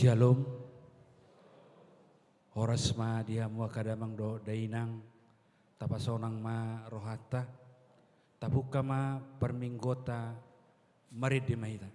Shalom. Horas ma dia mua kadamang do dainang tapasonang ma rohata tabuka ma perminggota marid di mahita.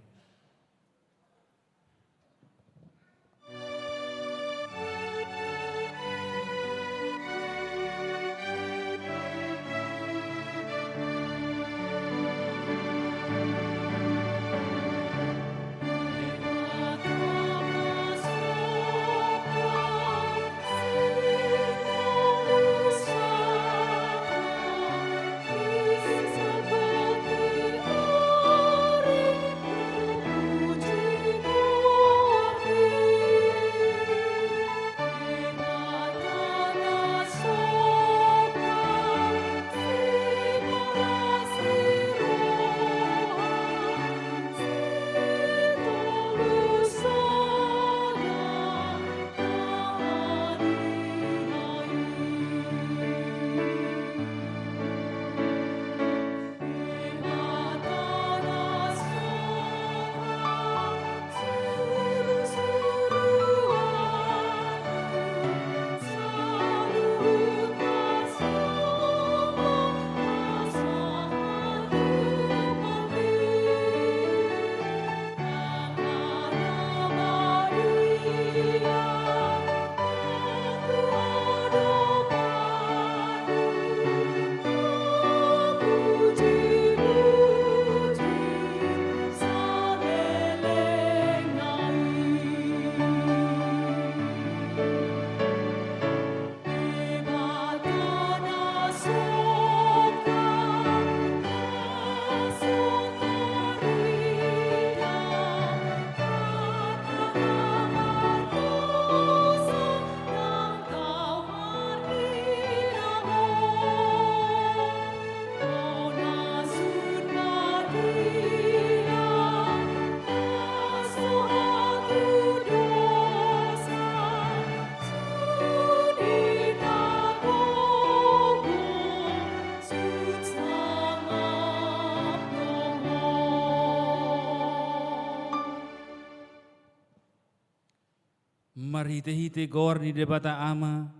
Marhite-hite gor ni debata ama,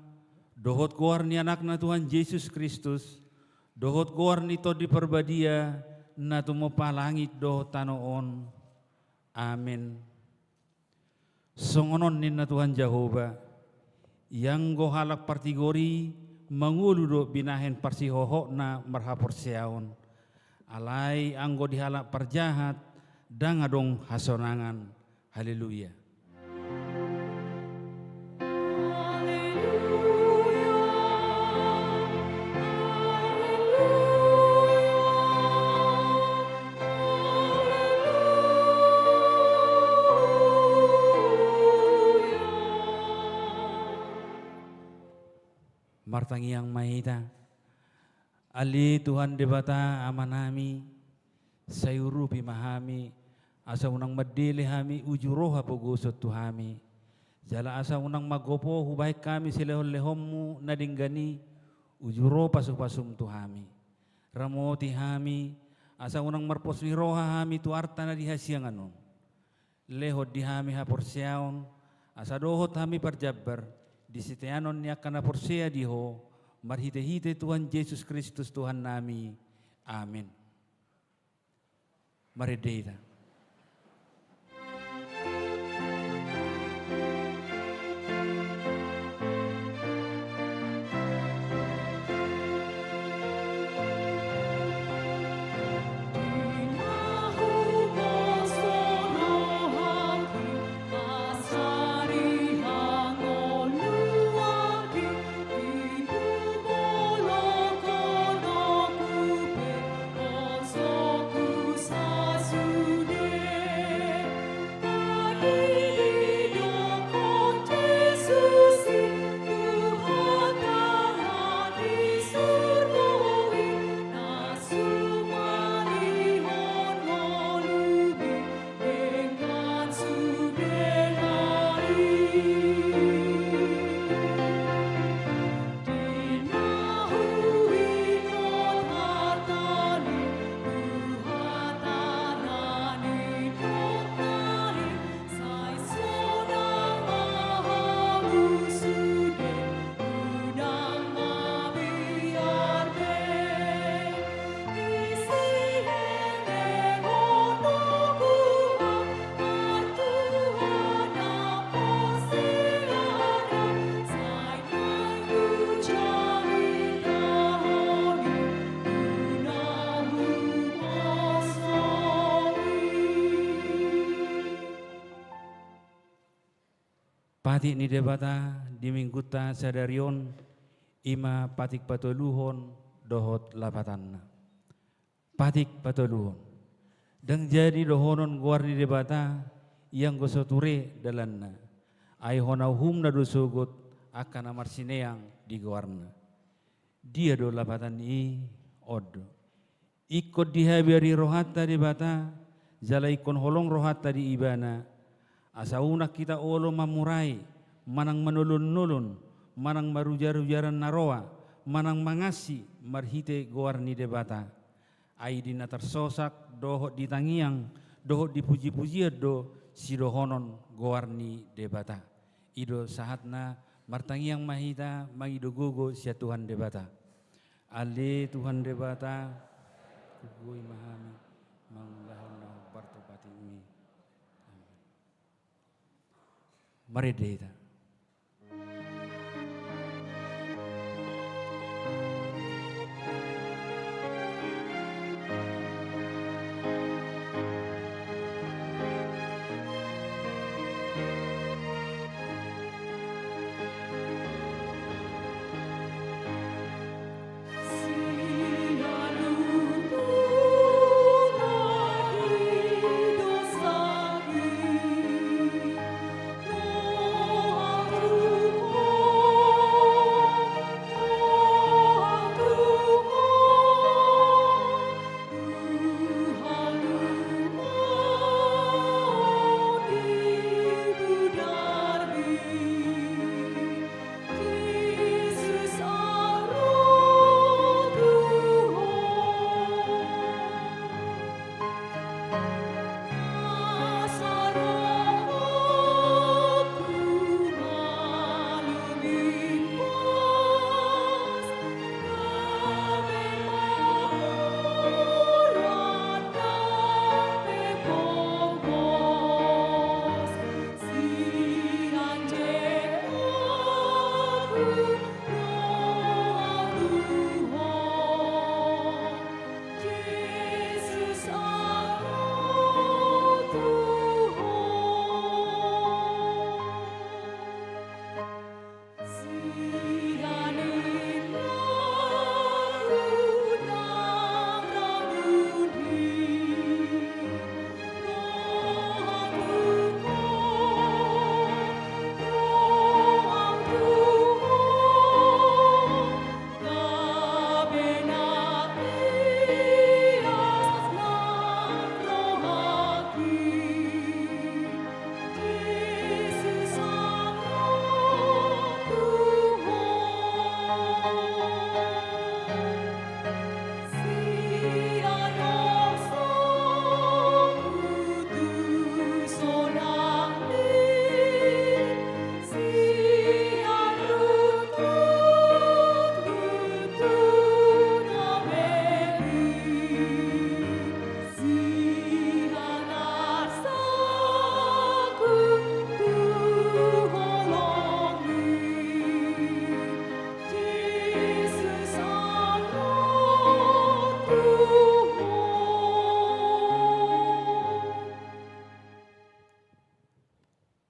dohot gor ni anakna Tuhan Yesus Kristus, dohot gor ni to di perbadia, na tumopa langit dohot tanoon. Amin. Songonon ni na Tuhan Jehovah, yang go halak partigori, mangulu do binahen parsihoho na marhapor siaon. Alai anggo dihalak parjahat, dangadong hasonangan. Haleluya. Martangi yang mahita, ali Tuhan debata amanami, sayuru pimahami, asa unang madili hami ujuroha pugusot tuhami, jala asa unang magopo hubaik kami silehon-lehommu nadinggani, ujuro pasupasum tuhami, ramoti hami, asa unang marposwi roha hami tu arta na dihasianganon, lehot dihami haporsiaon, asa dohot hami parjabbar, di sitianon niya kana porsea diho, marhite-hite Tuhan Yesus Kristus Tuhan nami. Amin. Marideta. Sasu Pati ni debata di mingguta sadarion ima patik patoluhon dohot lapatan. Patik patoluhon. Dan jadi dohonon guar di debata yang gosoture dalanna. Ai honau hum na dosogot akan amar sineang di guarna. Dia do lapatan i odo. Ikut dihabari rohata debata jala ikon holong rohata di ibana. Asaunak kita olo mamurai, manang manulun-nulun, manang marujar-rujaran naroa, manang mangasi marhite goarni debata. Aidina tersosak dohot ditangiang, dohot dipuji-pujian do sidohonon goarni debata. Ido sahatna martangiang mahita mangido gogo sia Tuhan debata. Ale Tuhan debata, kugui mahami, manglahon bartopati mi. Mari deta.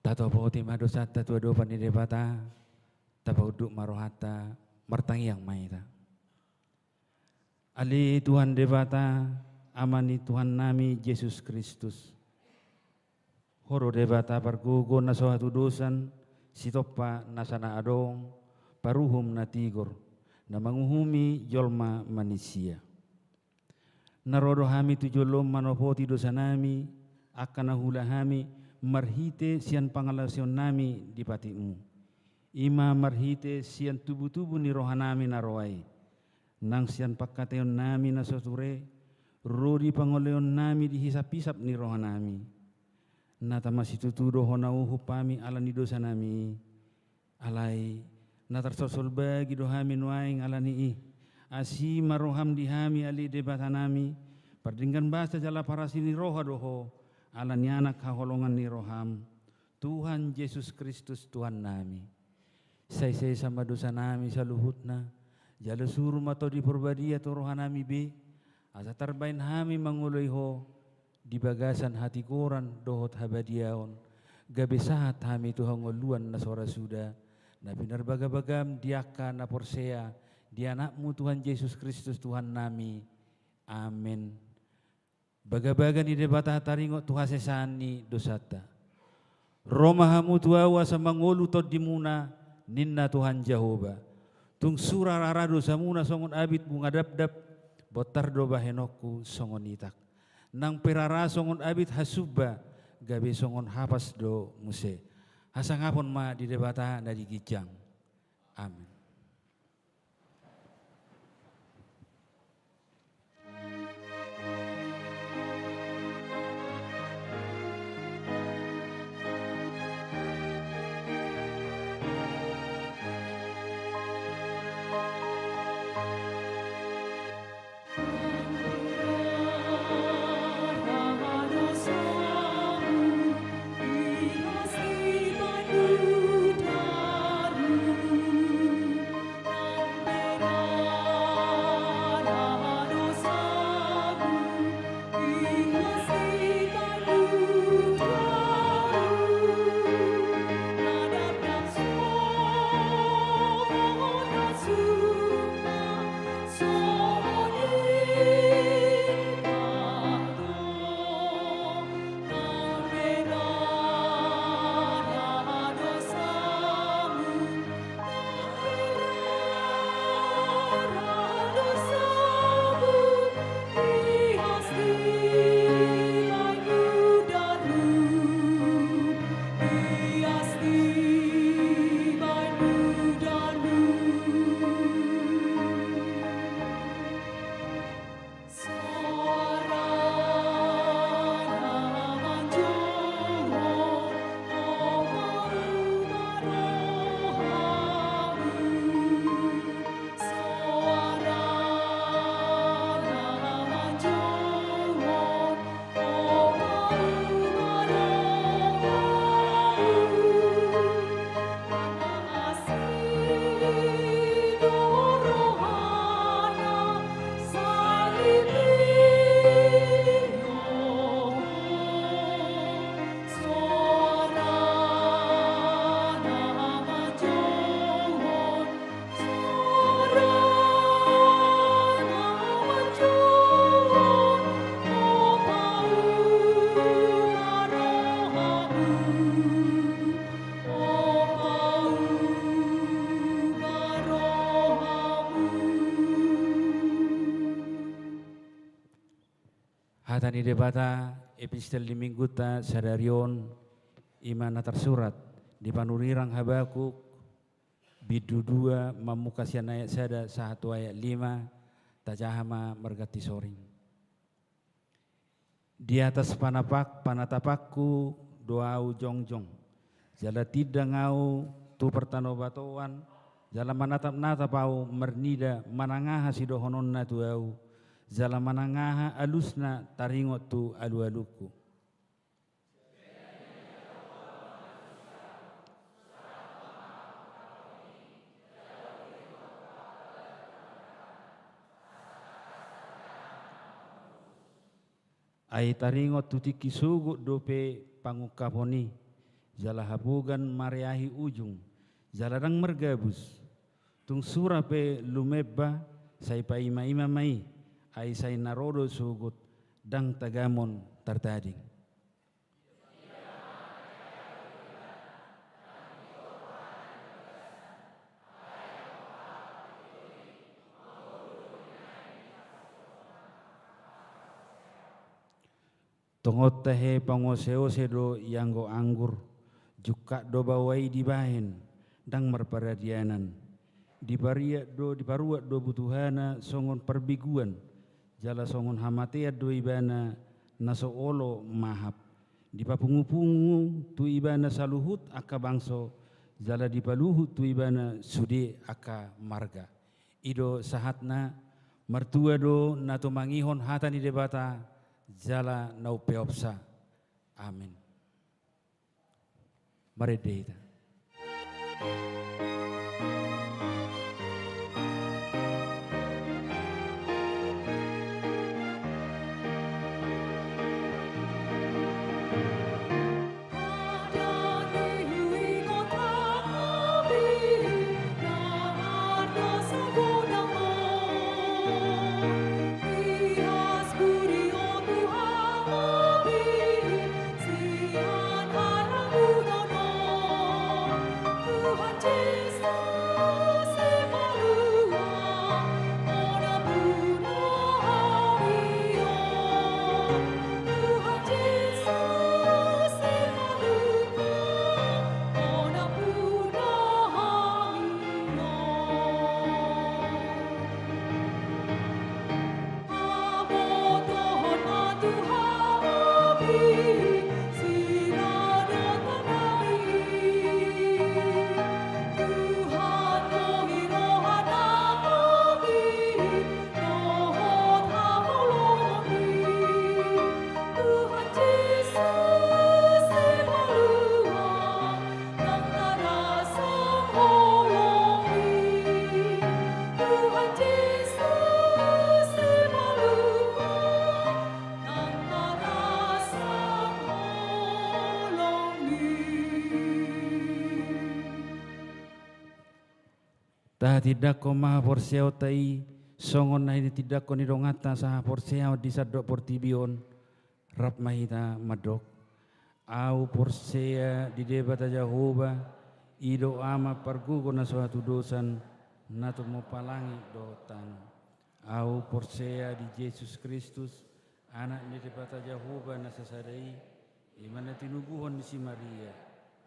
Tato pohoti madosata tua dopan di debata, tapauduk marohata, martangiang maita. Ali Tuhan debata, amani Tuhan nami Yesus Kristus. Horo debata pargugo na sohatu dosan, sitopa nasana adong, paruhum na tigor, na manguhumi jolma manusia. Narodo hami tujolom manopoti dosa nami, akan nahula hami, marhite sian pangalasion nami di patimu. Ima marhite sian tubuh-tubuh ni rohanami naroai. Nang sian pakateon nami nasoture, rodi pangoleon nami dihisap-hisap ni rohanami. Nata masitutudo honau hupami ala ni dosa nami. Alai natarsosol bagi dohami nuaing ala ni asi maroham dihami ali debatanami. Pardinggan bahasa jala parasini roha doho. Ala ni anak kaholongan ni roham, Tuhan Yesus Kristus Tuhan nami. Say sama dosa nami saluhutna, jala suruh matau di perbadia tu rohanami be, asa tarbain hami manguloy ho, di bagasan hati koran dohot habadiaon, gabe sahat hami Tuhan ngoluan na sora suda, na binar bagam diaka na porsea, di anakmu Tuhan Yesus Kristus Tuhan nami. Amin. Baga-baga ni debata taringo Tuhan sesani dosata. Romahamu tuawa sa mangolu tod dimuna ninna Tuhan Jehovah. Tung sura rarado samuna songon abit bunga dap-dap botar do bahenokku songon itak. Nang perara songon abit hasuba gabe songon hapas do muse. Hasangapon ma di debata na di gijang. Amin. Hatani debata epistel di mingguta sadarion imana tersurat di panurirang Habakuk bidu 2 mamukasian ayat sada 1 ayat 5 tajahama mergati soring. Di atas panatapakku doau jongjong jala tidak ngau tu pertanobatoan jala manatap-natap au mernida manangaha sidohononna tu au jala manangaha alusna taringot tu alu-aluku. Ai taringot tu tiki sugu dope pangukaponi jala habugan mariahi ujung jala rang mergabus tung surape lumeba sai pa ima-ima mai ai sai narodo sugut dang tagamon tartading. Tongot tahe pangose-ose do yanggo anggur juga do bawai dibahen dang merparadianan diparuat do butuhana songon perbiguan jala songon hamatea do ibana naso olo mahap dipapungu-pungu tu ibana saluhut aka bangso jala dipaluhut tu ibana sude aka marga ido sahatna mertua do nato mangihon hatani debata jala nau peopsa. Amin. Mari deita. Ada Tah tidak ko maha porseo tai songon na ini tidak ko nidongata saha porseo di sadok portibion rap mahita madok. Au porsea di debata Jehovah ido ama pargugo na suatu dosan natu mo palangi dotan. Au porsea di Yesus Kristus anak di debata Jehovah na sasadai imana tinubuhon di si Maria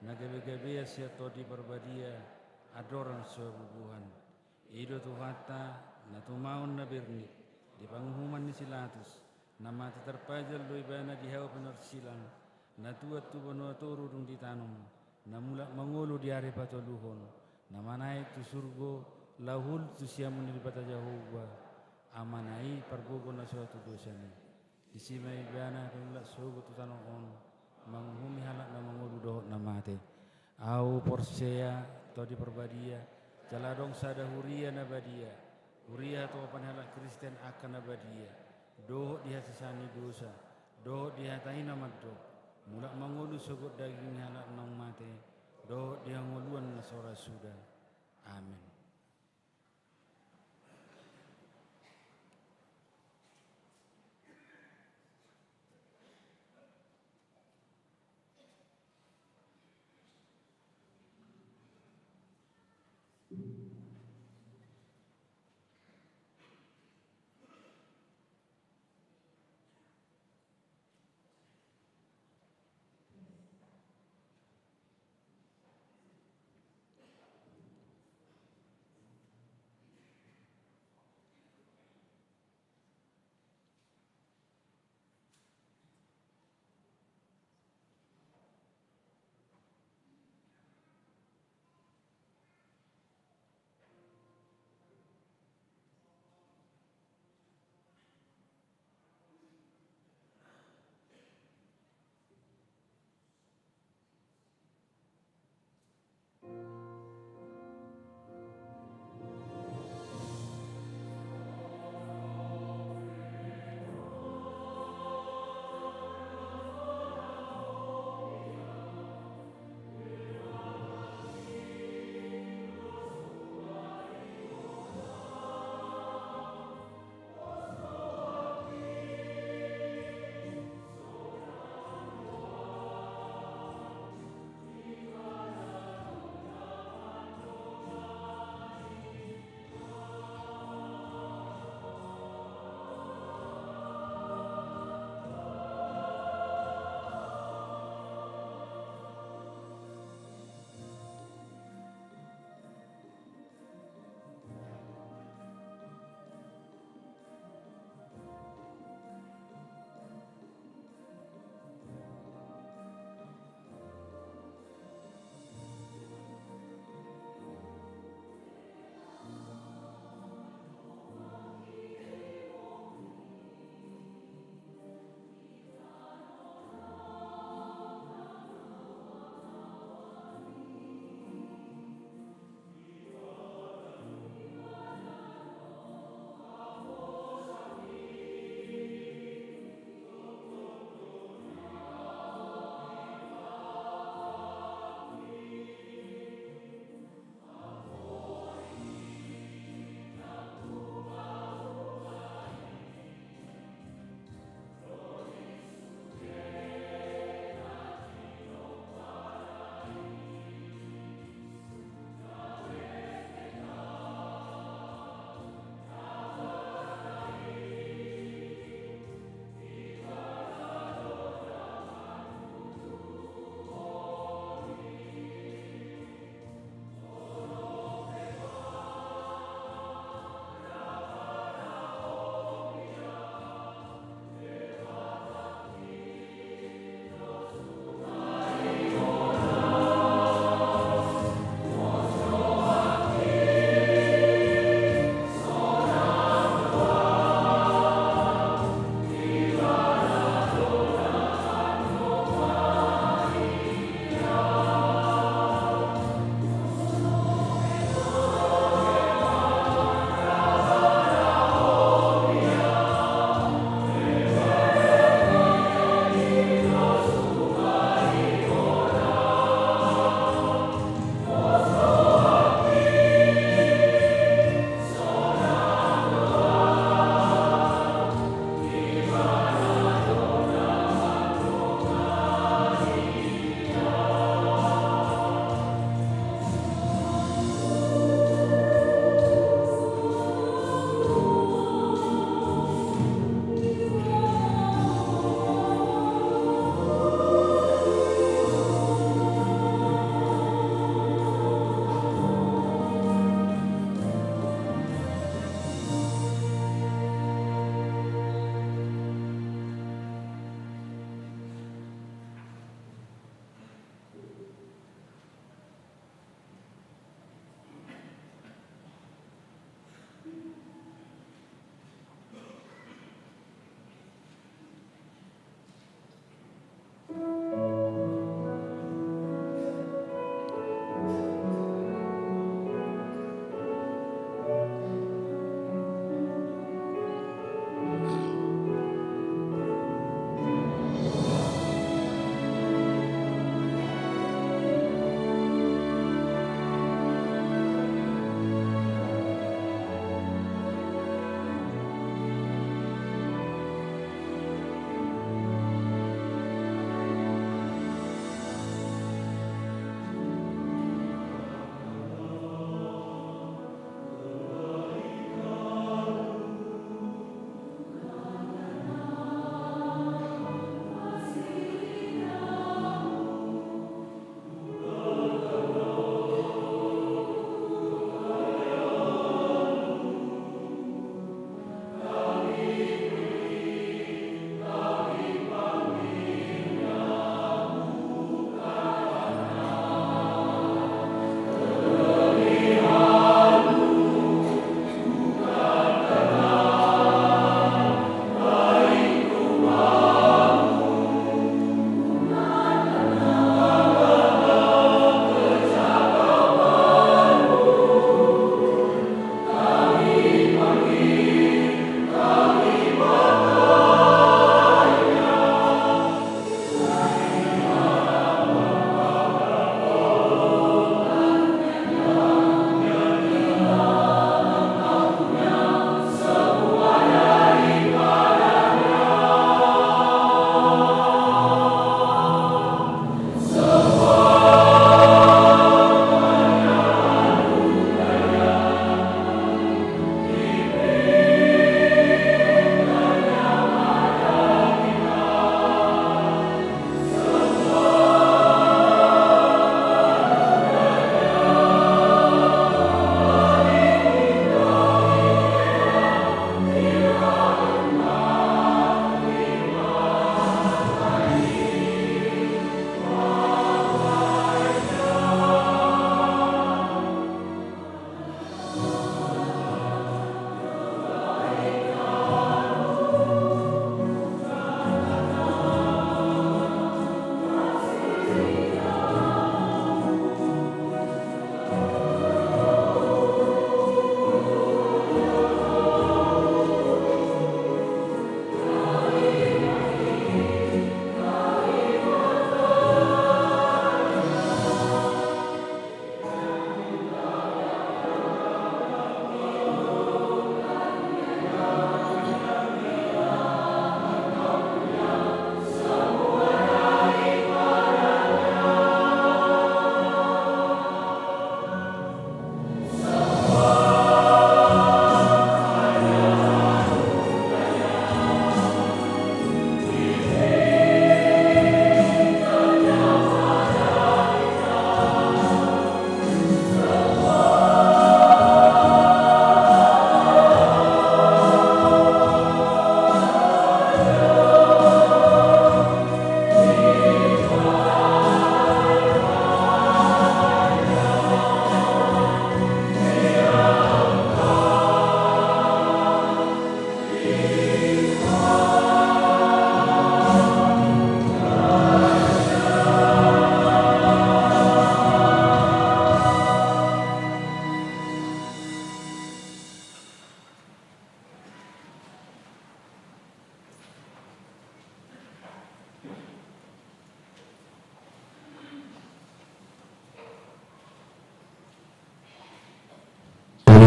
na gabe-gabe sia to di perbadia adoran sebubuhan ido tuhata na tumaon na birni di panghuman ni silatus na mati terpajal do ibana di hawa penar silang na tuat tu banua toru dung ditanum na mula mangolo di are patoluhon na manai tu surgo lahul tu siamun di bata Jehovah amanai pargogo na suatu dosa ni di sima ibana pemula sogo tu tanon manghumi halak na mangolo dohot na mate au porsea to di perbadia jaladong sada huria na badia huria to panhalak Kristen akan na badia dohot di hasisani dosa dohot di hatai na maddo mulak mangolu sogot daging halak nang mate dohot di hangoluan na sora sudah amin.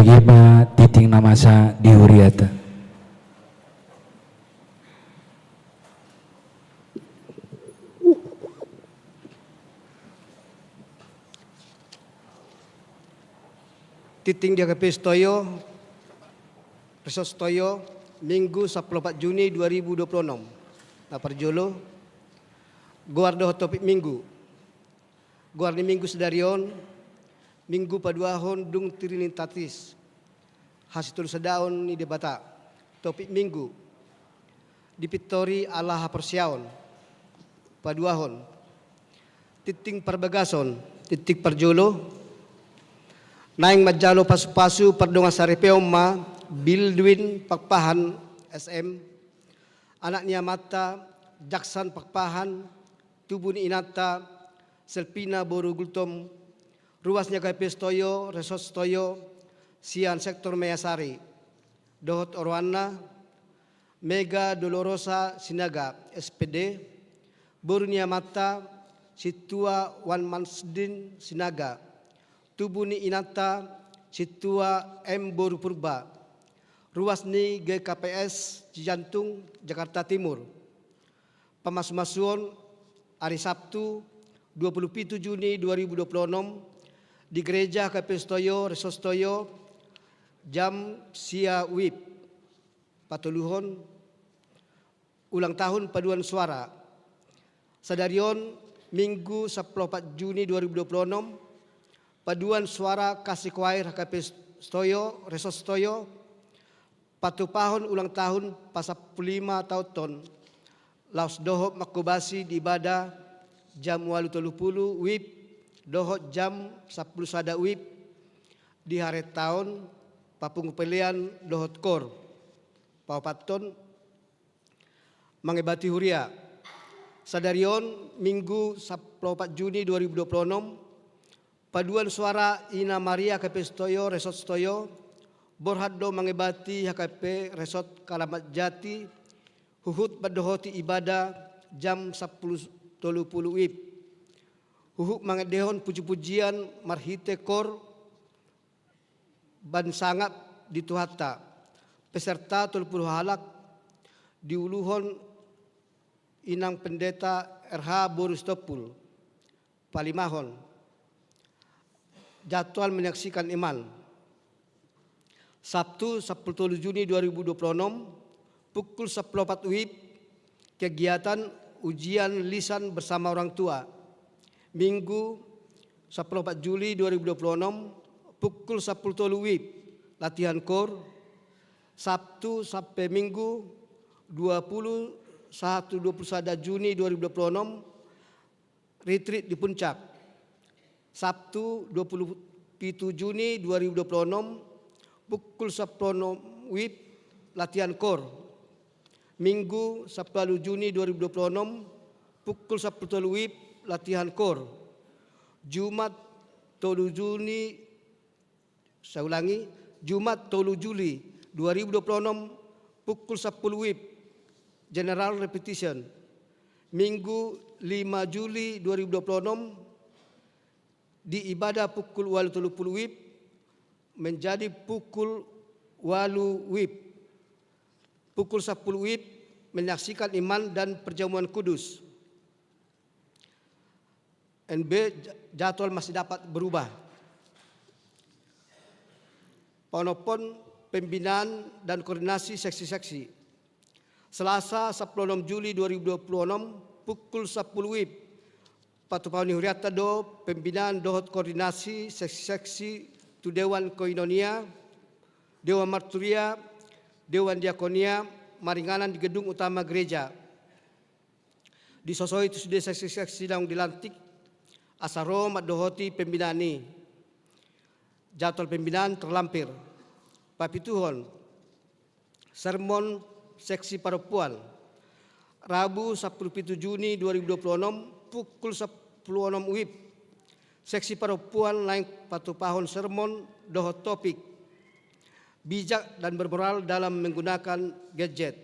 geba titing namasa dihuriata. Titing dia KP Stoyo, Resort Stoyo, Minggu 14 Juni 2026. Parjolo, guardo topik Minggu. Guardi Minggu sedarion, Minggu paduahon dung tirilin tatis. Hasitul sedaun ni debata. Topik Minggu. Dipitori Allah persiaon. Paduahon. Titing perbagason, titik perjolo. Naing majalo pasu-pasu perdonga sarepeom ma Bildwin Pakpahan SM anaknya mata Jaksan Pakpahan Tubuni Inata Selpina Boru Gultom ruasnya KP Stoyo Resort Stoyo Sian Sektor Meyasari Dohot Orwana Mega Dolorosa Sinaga SPD Borunia Mata Situa Wan Mansdin Sinaga Tubuni Inata Situa M Boru Purba ruas ni GKPS Cijantung Jakarta Timur Pemas-masuon hari Sabtu 27 Juni 2026 di Gereja KP Stoyo Resort Stoyo jam sia wib patuluhon ulang tahun paduan suara sadarion Minggu 14 Juni 2026 paduan suara kasih kuair KP Stoyo, Resort Stoyo, patupahon ulang tahun pasap 5 tahun laos dohot makubasi di ibadah jam 8.30 wib, dohot jam 10 sada wib di hari tahun papung pelian dohot kor, paupaton mengebati huria. Sadarion Minggu 14 Juni 2026 paduan suara Ina Maria KP Stoyo Resort Stoyo borhaddo mengebati HKP Resort Kalamat Jati huhut badohoti ibadah jam 10.30 wib huhut mangedehon puji-pujian marhite kor ban sangap di Tuhata peserta 30 halak diuluhon inang pendeta RH Borustopul Palimahon jadwal menyaksikan iman Sabtu 10 Juni 2026 pukul 14 WIB kegiatan ujian lisan bersama orang tua. Minggu 14 Juli 2026 pukul 10 WIB latihan kor. Sabtu sampai Minggu 21 Juni 2026 retreat di Puncak. Sabtu 27 Juni 2026 pukul 10 WIB latihan kor. Minggu 10 Juni 2026 pukul 10 WIB latihan kor. Jumat 3 Juni Jumat 3 Juli 2026 pukul 10 WIB general repetition. Minggu 5 Juli 2026 di ibadah pukul 8.30 WIB menjadi pukul 8 WIB. Pukul 10 WIB menyaksikan iman dan perjamuan kudus. NB jadwal masih dapat berubah. Penopon pembinaan dan koordinasi seksi-seksi. Selasa 16 Juli 2026 pukul 10 WIB Patupahoni Huriata do pembinaan dohot koordinasi seksi-seksi tu Dewan Koinonia, Dewan Marturia, Dewan Diakonia, Maringanan di gedung utama gereja. Disosoi itu sudah seksi-seksi sedang dilantik asaro madohoti pembinaan ini. Jadwal pembinaan terlampir. Papituhon, sermon seksi perempuan, Rabu 17 Juni 2026 pukul 10 WIB. Seksi perempuan lain patupahon sermon dohot topik bijak dan bermoral dalam menggunakan gadget.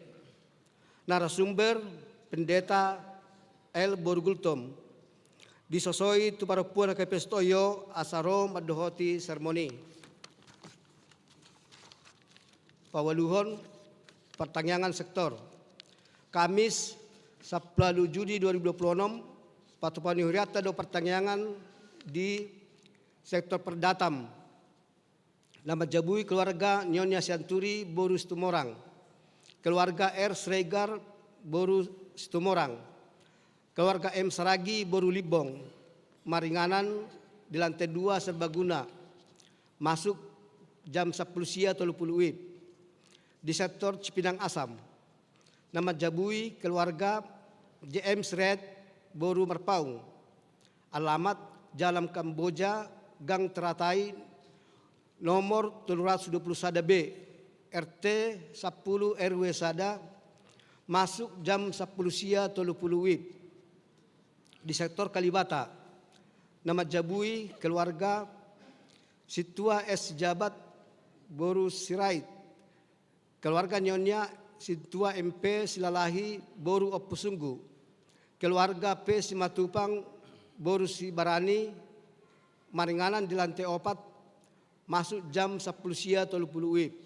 Narasumber pendeta L. Borgultom. Disosoi tu perempuan KP Stoyo asaro madohoti sermoni. Pawaluhon pertanian sektor. Kamis 10 Juni 2026 patupani huriata do pertanian di sektor perdatam. Nama jabui keluarga Nyonya Sianturi Boru Situmorang, keluarga R Sregar Boru Situmorang, keluarga M Saragi Boru Libong, Maringanan di lantai 2 Serbaguna, masuk jam 10 sia 30 WIB di sektor Cipinang Asam. Nama jabui keluarga JM Sred Boru Merpaung, alamat Jalan Kamboja Gang Teratai nomor 721 B RT 10 RW Sada, masuk jam 10 sia 30 WIB di sektor Kalibata. Nama jabui keluarga Situa S Jabat Boru Sirait, keluarga Nyonya Situa MP Silalahi Boru Opusunggu, keluarga P Simatupang Boru Sibarani, Maringanan di lantai 4, masuk jam 10 sia 30 WIB.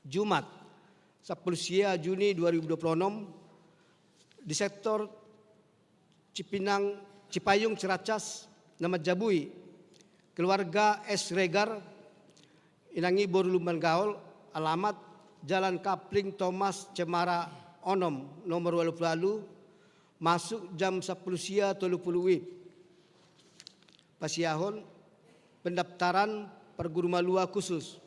Jumat 10 sia Juni 2026 di sektor Cipayung Ciracas, nama jabui keluarga S Regar Inangi Boru Lumban Gaul, alamat Jalan Kapling Thomas Cemara Onom nomor 20, masuk jam 10 sia 30 WIB. Pasiahon pendaftaran perguru malua khusus.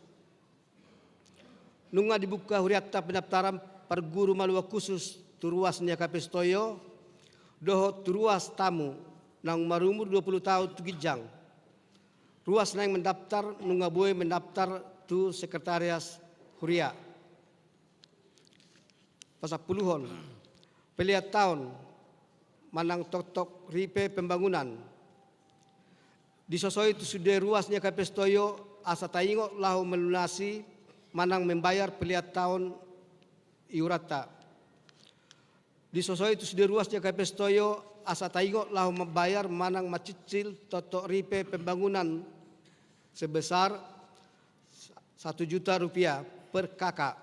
Nunga dibuka huriata pendaftaran perguru malua khusus turuas nia Kapestoyo doho turuas tamu nang marumur 20 tahun tu gijang. Ruas nang mendaftar nunga boy mendaftar tu sekretarias huria. Pasapuluhon pelihat tahun manang tok ripe pembangunan. Disosoi itu sudah ruasnya Kapestoyo asa taingo lahu melunasi manang membayar pelihat tahun iurata. Disosoi itu sudah ruasnya Kapestoyo asa taingo lahu membayar manang macicil totok ripe pembangunan sebesar 1 juta rupiah per kakak.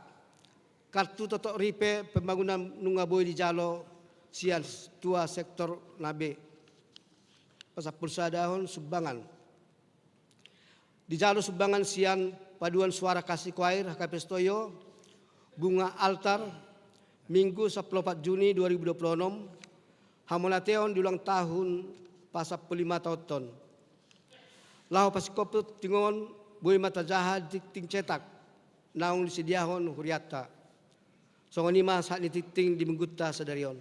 Kartu totok ripe pembangunan nungaboy di jalo sian tua sektor nabe. Pasapul sadahon Subbangan. Di jalur Subbangan sian paduan suara kasih kuair Kapestoyo bunga altar Minggu 14 Juni 2026 hamolateon di ulang tahun pasapul 5 tahun. Lahu pasikoput tingon boy mata jahat ting cetak naung disediahon huriata. Songonima saat nititing di menggutta sadarion.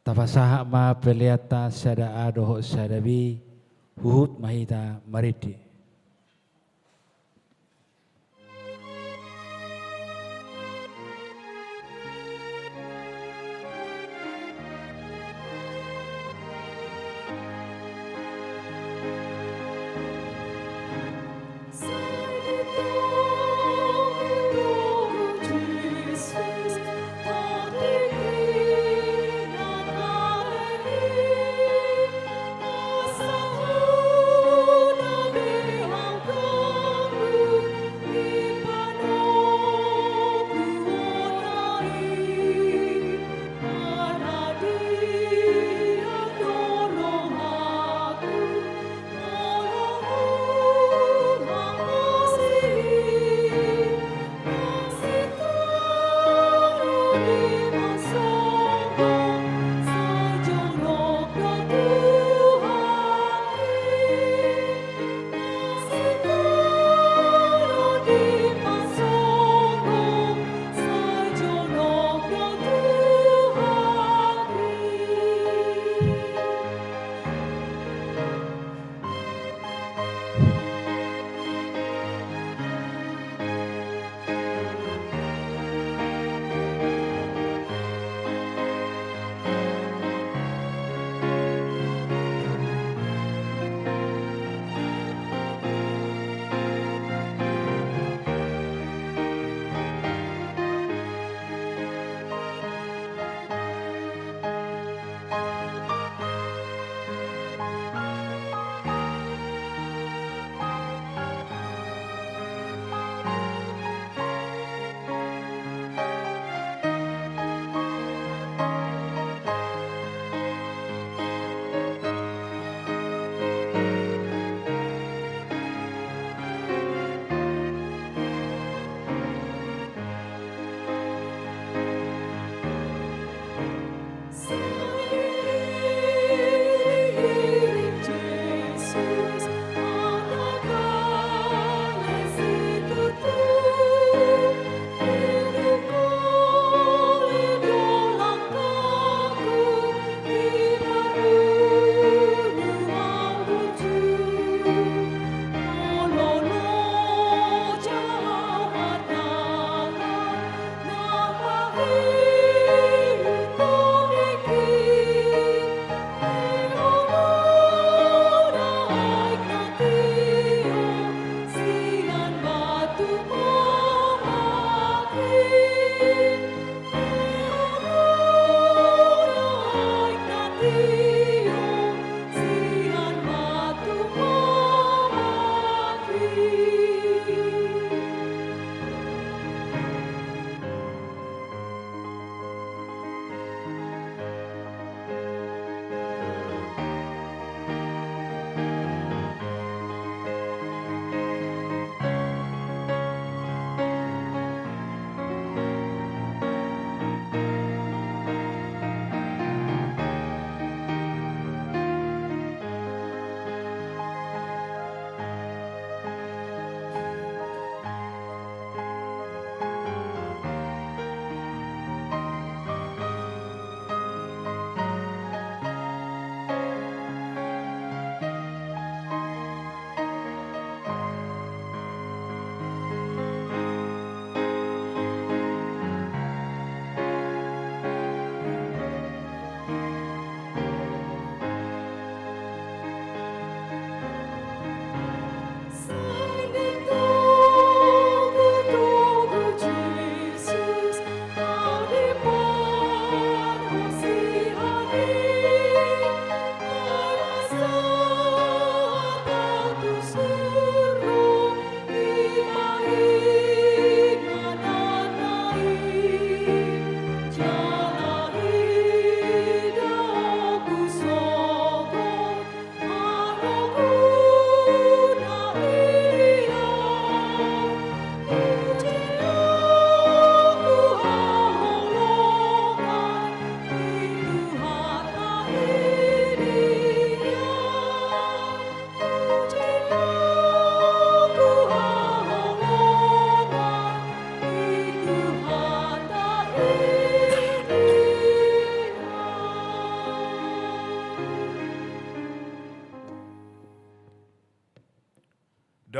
Tapasaha ma peliata sada adoho sadabi huhut mahita maridi. Asa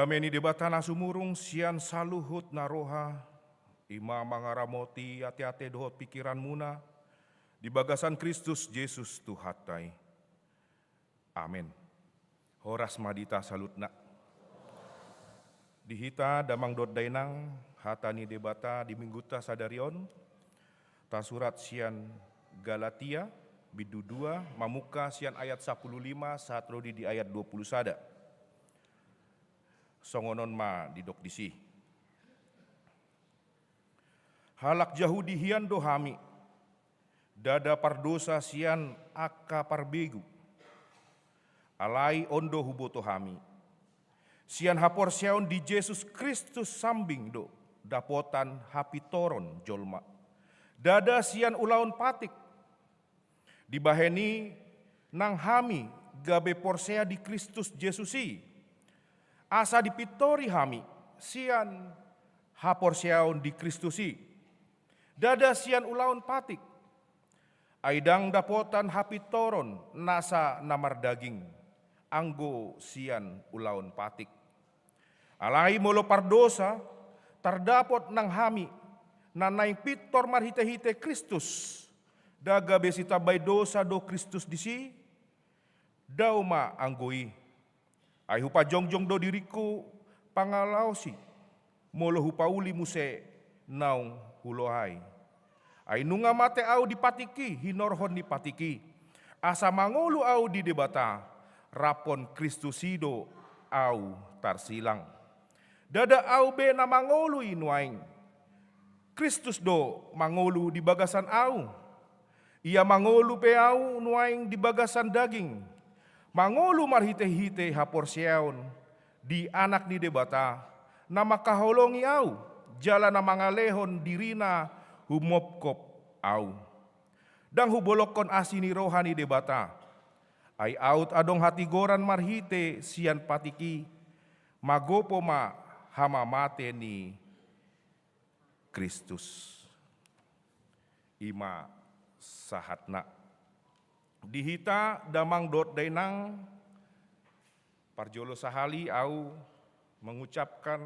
Dameni debatana sumurung sian saluhut naroha, ima mangaramoti ate-ate dohot pikiran muna, di bagasan Kristus Yesus Tuhatai. Amin. Horas madita salutna. Dihita damang dot dainang hatani debata di mingguta sadarion, ta surat sian Galatia bidu 2 mamuka sian ayat 15 saat rodi di ayat 20 sada. Songonon ma didok disi. Halak Yahudi hian dohami, dada pardosa sian aka parbegu, alai ondo huboto hami. Sian hapor siaon di Yesus Kristus sambing do, dapotan hapitoron jolma. Dada sian ulaon patik, dibaheni nang hami gabe porsea di Kristus Yesusi. Asa dipitori hami, sian hapor siaon di Kristusi. Dada sian ulaon patik, aidang dapotan hapitoron nasa namar daging, anggo sian ulaon patik. Alai molo pardosa, tardapot nang hami, nanay pitor marhite-hite Kristus, daga besita bay dosa do Kristus disi, dauma anggoi. Ay hupa jongjong do diriku pangalausi, molo hupa uli muse naung hulohai. Ay nunga mate au dipatiki, hinorhon dipatiki. Asa mangulu au di debata, rapon Kristusido au tarsilang. Dada au be na mangulu inuaing. Kristus do mangulu di bagasan au. Ia mangulu pe au nuaing di bagasan daging. Mangulu marhite-hite hapor siaon di anak ni debata, nama kaholongi au, jala na mangalehon dirina humopkop au. Dang hubolokon asini rohani debata, ay out adong hati goran marhite sian patiki, magopo ma hama mate ni Kristus. Ima sahatna. Dihita damang dot dainang parjolo sahali au mengucapkan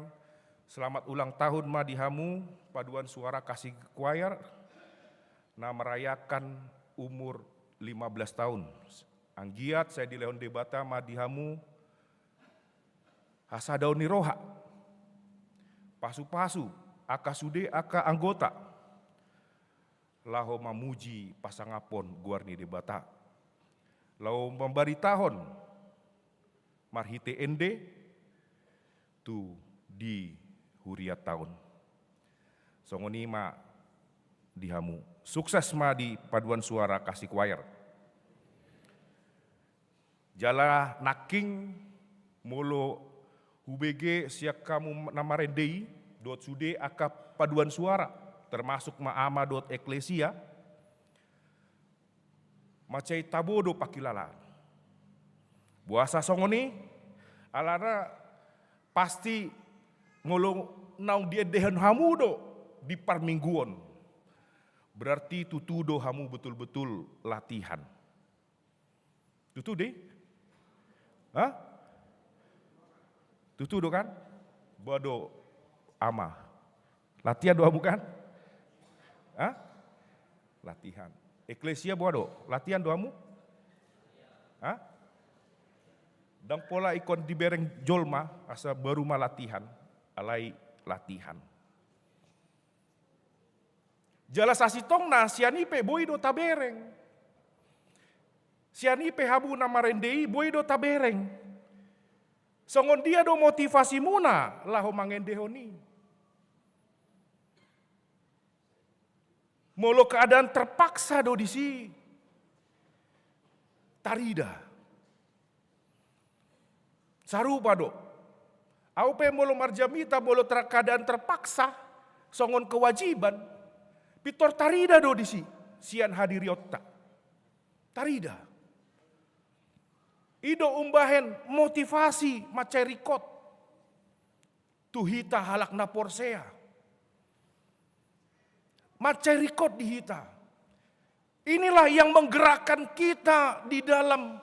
selamat ulang tahun madihamu paduan suara kasih choir na merayakan umur 15 tahun. Anggiat saya di Leon Debata madihamu hasadaun ni roha. Pasu-pasu aka sude aka anggota. Laho mamuji pasangapon guarni Debata. Lau membari tahun marhite ende tu di huriat tahun. Songoni ma dihamu. Sukses ma di paduan suara kasih choir. Jala naking molo hubege siak kamu namarendei dot sude akap paduan suara termasuk maama dot eklesia. Macai tabodo pakilala. Buasa songoni, alara pasti ngolong naung diedehen hamudo di parmingguon. Berarti tutudo hamu betul-betul latihan. Tutu deh? Hah? Tutudo kan? Bodo ama. Latihan doa bukan? Hah? Latihan. Eklesia bodo, latihan doamu? Hah? Dang pola ikon dibereng jolma, asa baru ma latihan, alai latihan. Jala sasitong na sianipe boido tabereng. Sianipe habu namarendei boido tabereng. Songon dia do motivasi muna laho mangendehoni. Molo keadaan terpaksa do disi tarida. Sarupa do. Aupe molo marjamita molo keadaan terpaksa songon kewajiban pitor tarida do disi sian hadiriotta. Tarida. Ido umbahen motivasi macerikot tuhita halak na porsea. Macerikot dihita. Inilah yang menggerakkan kita di dalam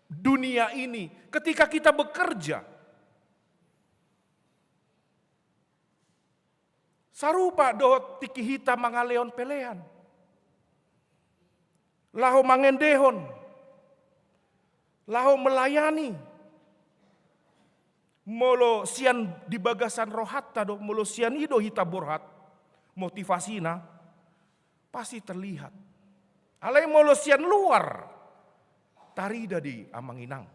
dunia ini ketika kita bekerja. Sarupa do tiki hita mangaleon pelehan. Laho mangendehon. Laho melayani. Molo sian di bagasan rohatta do, molo sian ido hita borhat. Motivasina pasti terlihat. Alai molo sian luar. Tarida di amanginang.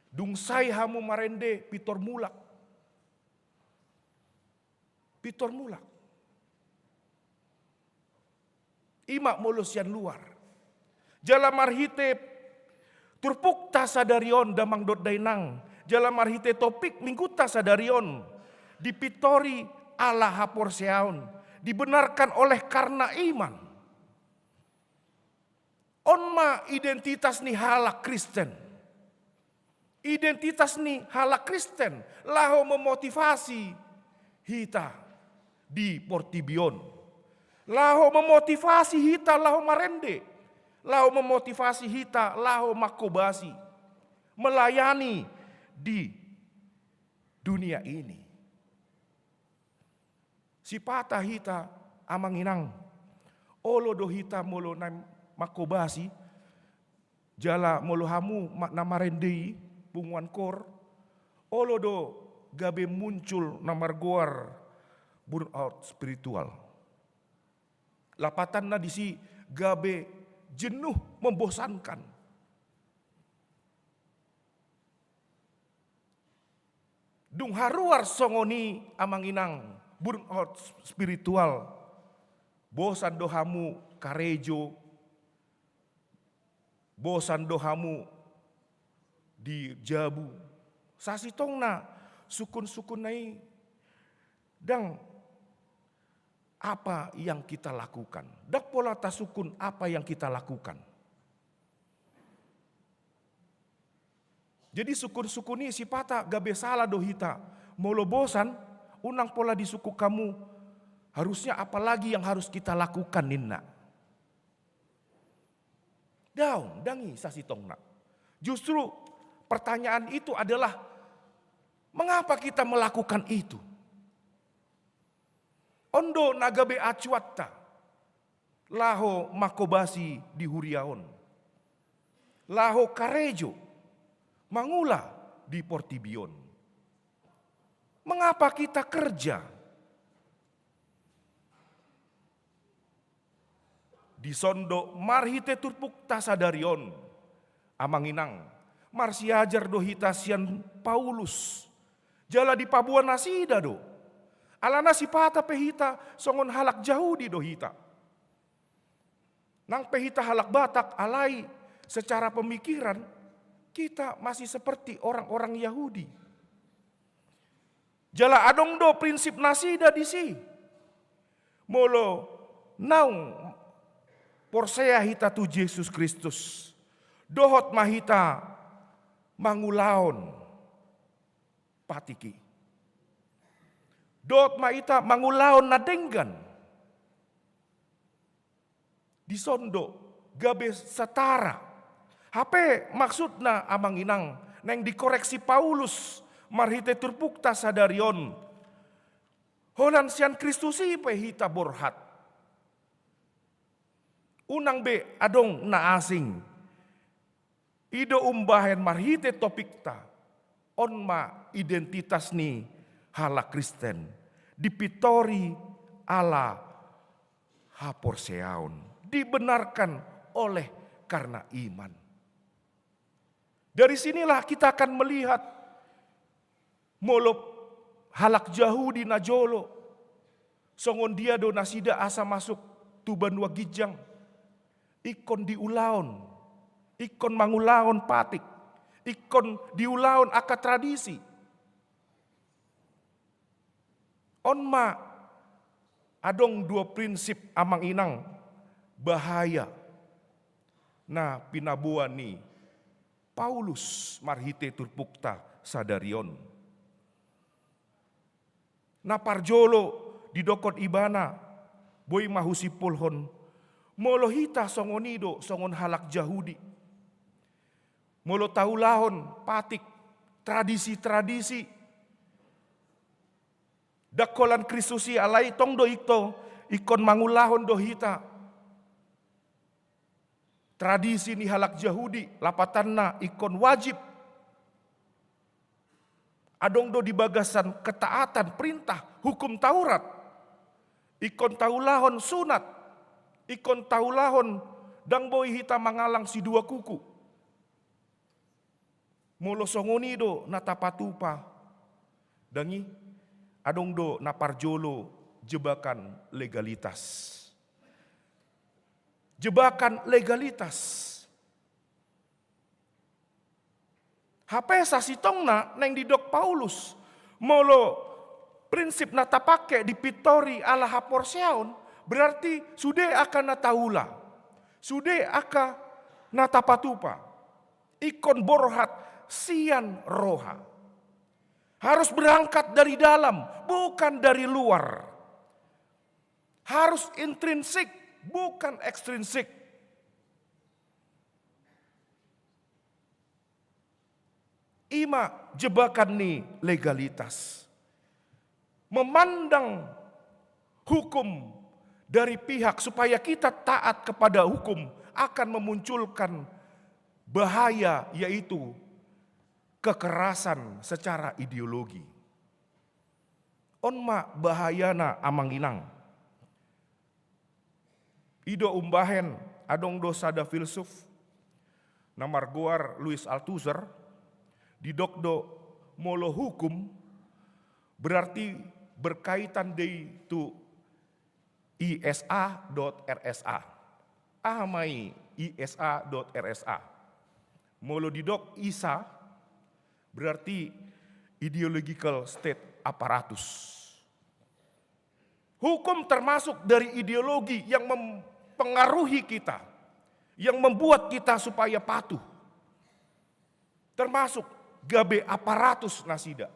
Dungsai hamu marende pitor mulak. Pitor mulak. Imak molosian luar. Jala marhite turpukta sadarion damang dot dainang. Jala marhite topik mingguta sadarion. Dipitori Allah haporseaun. Dibenarkan oleh karena iman. Onma identitas ni halak Kristen. Identitas ni halak Kristen. Laho memotivasi hita di Portibion. Laho memotivasi hita laho marende. Laho memotivasi hita laho makobasi. Melayani di dunia ini. Si patah hita amanginang. Olo do hita molo na makobasi. Jala molo hamu na marende punguan kor. Olo do gabe muncul namargoar burnout spiritual. Lapatan na disi gabe jenuh membosankan. Dung haruar songoni amanginang burnout spiritual. Bosan dohamu karejo. Bosan dohamu di jabu. Sasitong na sukun-sukun nai. Dang apa yang kita lakukan? Dak pola tasukun apa yang kita lakukan? Jadi sukun-sukun ini sipata gabe salah dohita. Molo bosan, unang pola di suku kamu. Harusnya apalagi yang harus kita lakukan ninna. Daun, dangi sasitong na. Justru pertanyaan itu adalah mengapa kita melakukan itu? Ondo nagabe acuatta. Laho makobasi di huriaon. Laho karejo. Mangula di Portibion. Mengapa kita kerja? Di sondo marhite turpuk tasadarion. Amanginang. Marsiajar dohita sian Paulus. Jala di Pabuan Nasida do. Alana si pata pehita songon halak Yahudi dohita. Nang pehita halak Batak alai secara pemikiran kita masih seperti orang-orang Yahudi. Jala adong do prinsip nasida di si. Molo naung porsea hita tu Yesus Kristus. Dohot mahita mangulaon patiki. Dot maita mangulaon na denggan. Di sondo gabe satara. Hape maksudna amanginang neng dikoreksi Paulus marhite turpukta sadarion. Holan sian Kristusi pe hita borhat. Unang be adong na asing. Ido umbahen marhite topikta. Onma identitas ni hala Kristen dipitori ala haporseaun, dibenarkan oleh karena iman. Dari sinilah kita akan melihat molop halak Yahudi najolo songon dia do nasida asa masuk tuban wagijang ikon diulaon, ikon mangulaon patik, ikon diulaon aka tradisi. Onma adong dua prinsip amang inang bahaya na pinabuan ni Paulus marhite turpukta sadarion. Na parjolo di dokot ibana boy mahusipulhon molohita songonido songon halak Yahudi. Molo taulahon patik tradisi-tradisi Dakolan Kristusi alai tong do ikto ikon mangulahon do hita. Tradisi ni halak Yahudi lapatanna ikon wajib. Adong do di bagasan ketaatan perintah hukum Taurat. Ikon taulahon sunat. Ikon taulahon dang boy hita mangalang si dua kuku. Molo songoni do natapatupa. Dangi adong do naparjolo jebakan legalitas. Jebakan legalitas. HP sasitongna neng didok Paulus. Molo prinsip natapake di pitori ala haporseon berarti sude akan nataula. Sude aka natapatupa. Ikon borhat sian roha. Harus berangkat dari dalam, bukan dari luar. Harus intrinsik, bukan ekstrinsik. Ima jebakan ni legalitas. Memandang hukum dari pihak supaya kita taat kepada hukum akan memunculkan bahaya, yaitu kekerasan secara ideologi. Onma bahayana amanginang. Ido umbahen adong dosa da filsuf namargoar Louis Althusser didokdo molo hukum berarti berkaitan de tu ISA.RSA. Ahamai ISA.RSA. Molo didok ISA berarti ideological state apparatus. Hukum termasuk dari ideologi yang mempengaruhi kita, yang membuat kita supaya patuh. Termasuk gabe aparatus nasida.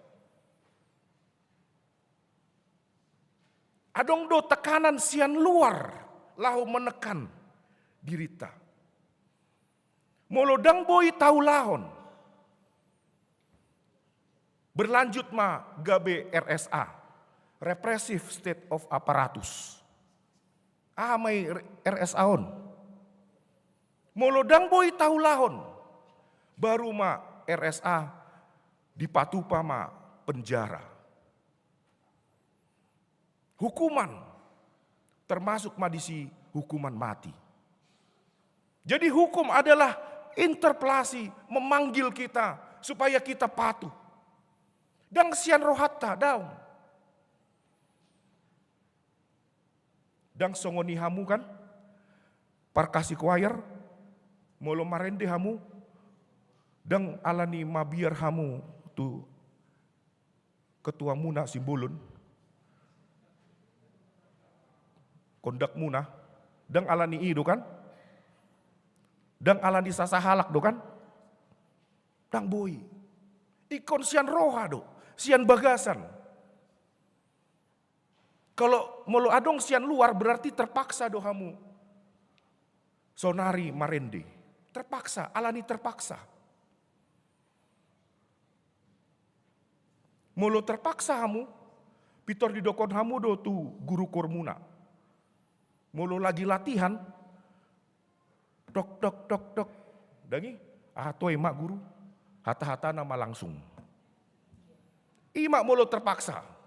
Adong do tekanan sian luar lahu menekan dirita. Molodang boy taulahon. Berlanjut ma gabe RSA, repressive state of apparatus. Amai RSA on. Molodang boy taulahon. Baru ma RSA dipatupa ma penjara. Hukuman termasuk madisi hukuman mati. Jadi hukum adalah interpelasi memanggil kita supaya kita patuh. Dan sian rohatta daun. Dan songoni hamu kan, parkasi choir, molo marende hamu, dan alani mabiar hamu tu ketua muna simbolun, kondak muna, dan alani ido kan, dan alani sasahalak do kan, dan boy, ikon sian roha do, sian bagasan. Kalau molo adong sian luar berarti terpaksa dohamu. Sonari marende. Terpaksa, alani terpaksa. Molo terpaksa hamu, pitor di dokon hamu do tu guru kormuna. Molo lagi latihan, dok. Dangi, toy mak guru, hata-hata nama langsung. Imak molo terpaksa.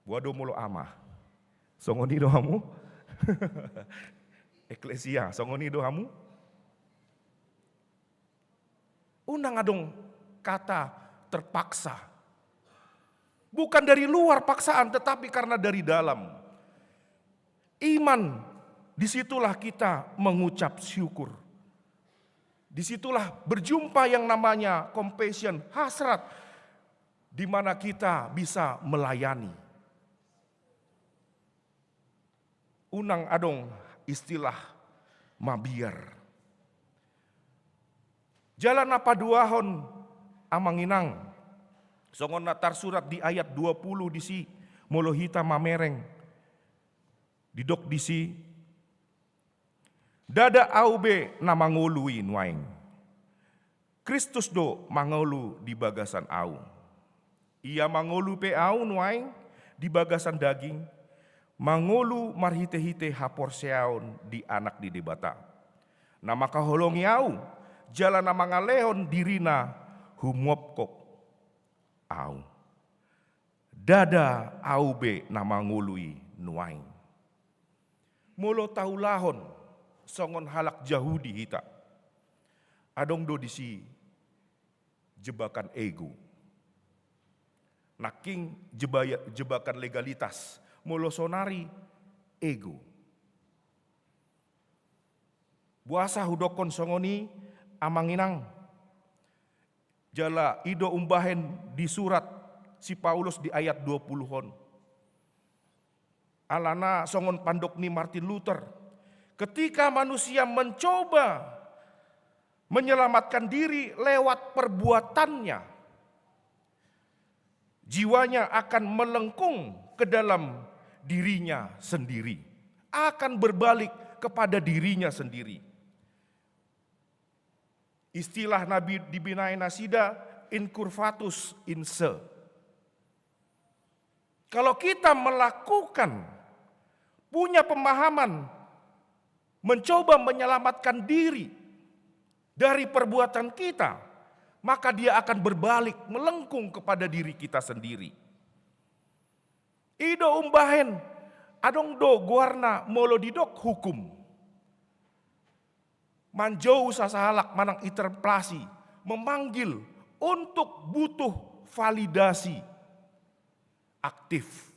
Wado molo ama. Songoni do hamu. Eklesia, songoni do hamu. Unang adong kata terpaksa. Bukan dari luar paksaan, tetapi karena dari dalam. Iman, disitulah kita mengucap syukur. Disitulah berjumpa yang namanya compassion, hasrat, di mana kita bisa melayani. Unang adong istilah mabiar. Jalan apa duahon amanginang. Songon natar surat di ayat 20 disi molohita mamereng. Didok disi dada aube na mangului nuaing. Kristus do mangolu di bagasan au. Ia mangolu pe au nuaing di bagasan daging, mangolu marhite-hite haporseaon di anak di debata. Nama kaholongi au, jalan nama ngalehon dirina humopkop au. Dada au be nama ngului nuaing. Molo taulahon songon halak Yahudi hita. Adong do disi jebakan ego. Naking jebakan legalitas. Molo sonari ego. Buasa hudokon songoni amanginang. Jala ido umbahen di surat si Paulus di ayat 20-on. Alana songon pandok ni Martin Luther. Ketika manusia mencoba menyelamatkan diri lewat perbuatannya, jiwanya akan melengkung ke dalam dirinya sendiri. Akan berbalik kepada dirinya sendiri. Istilah Nabi di Binai Nasida, incurvatus in se. Kalau kita melakukan, punya pemahaman, mencoba menyelamatkan diri dari perbuatan kita, maka dia akan berbalik, melengkung kepada diri kita sendiri. Ido umbahen, adong do guarna molodidok hukum. Manjau sasahalak manang interpelasi, memanggil untuk butuh validasi aktif.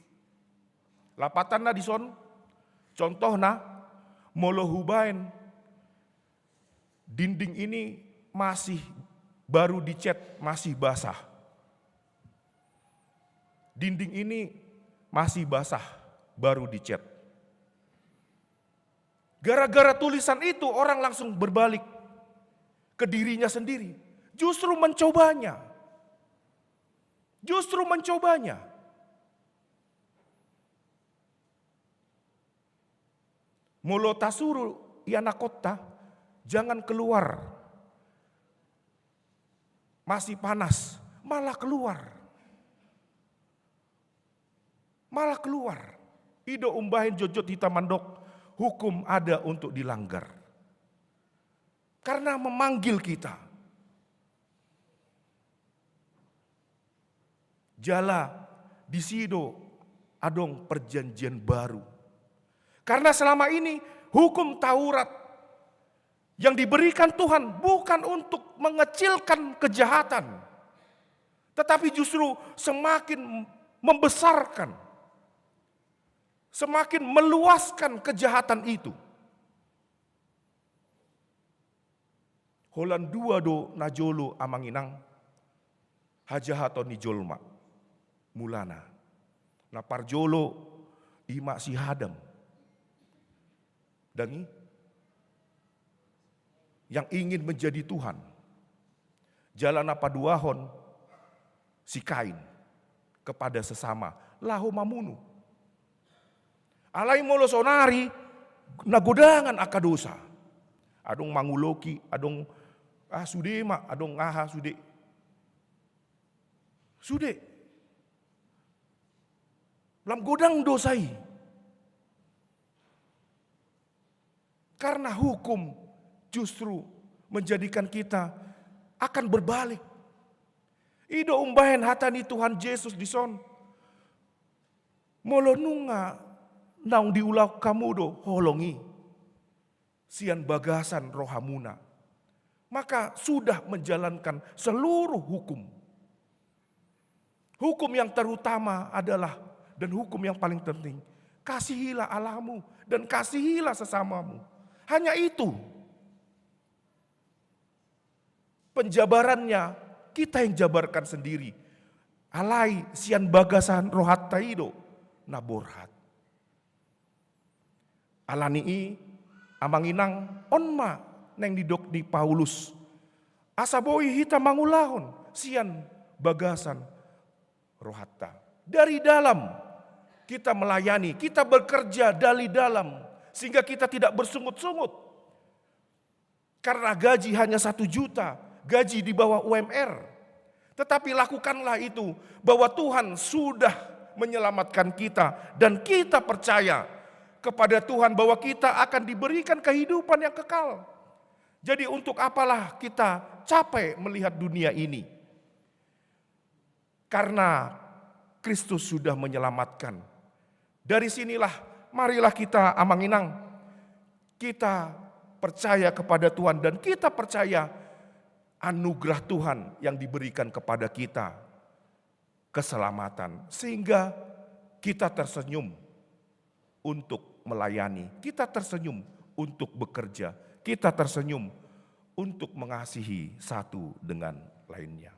Lapatan na dison, contoh na, molo hubain, dinding ini masih baru dicat, masih basah. Dinding ini masih basah, baru dicat. Gara-gara tulisan itu orang langsung berbalik ke dirinya sendiri. Justru mencobanya. Justru mencobanya. Molo tasuru iana kota, jangan keluar. Masih panas, malah keluar. Malah keluar. Ido umbahin jojot hitam mandok, hukum ada untuk dilanggar. Karena memanggil kita. Jala di sido adong perjanjian baru. Karena selama ini hukum Taurat yang diberikan Tuhan bukan untuk mengecilkan kejahatan. Tetapi justru semakin membesarkan. Semakin meluaskan kejahatan itu. Holan dua do najolo amanginang hajahaton ni jolma mulana. Na parjolo ima si hadam. Dangi yang ingin menjadi Tuhan. Jalan apa duahon si Kain kepada sesama lahu mamunu. Alai molo sonari nagodangan akadosa. Adong manguloki, adong sudema, adong ngaha sude. Sude. Lam godang dosai. Karena hukum justru menjadikan kita akan berbalik. Ido umbahen hatani Tuhan Yesus di son. Molo nunga naung diulau kamu do holongi. Sian bagasan rohamuna. Maka sudah menjalankan seluruh hukum. Hukum yang terutama adalah dan hukum yang paling penting. Kasihilah Allahmu dan kasihilah sesamamu. Hanya itu. Penjabarannya kita yang jabarkan sendiri. Alai sian bagasan rohat taido naborhat. Alanii amanginang onma neng didok di Paulus. Asaboi hita mangulahon sian bagasan rohatta. Dari dalam kita melayani, kita bekerja dari dalam. Sehingga kita tidak bersungut-sungut. Karena gaji hanya 1 juta, gaji di bawah UMR. Tetapi lakukanlah itu, bahwa Tuhan sudah menyelamatkan kita dan kita percaya kepada Tuhan bahwa kita akan diberikan kehidupan yang kekal. Jadi untuk apalah kita capek melihat dunia ini? Karena Kristus sudah menyelamatkan. Dari sinilah marilah kita amanginang. Kita percaya kepada Tuhan dan kita percaya anugerah Tuhan yang diberikan kepada kita, keselamatan, sehingga kita tersenyum untuk melayani, kita tersenyum untuk bekerja, kita tersenyum untuk mengasihi satu dengan lainnya.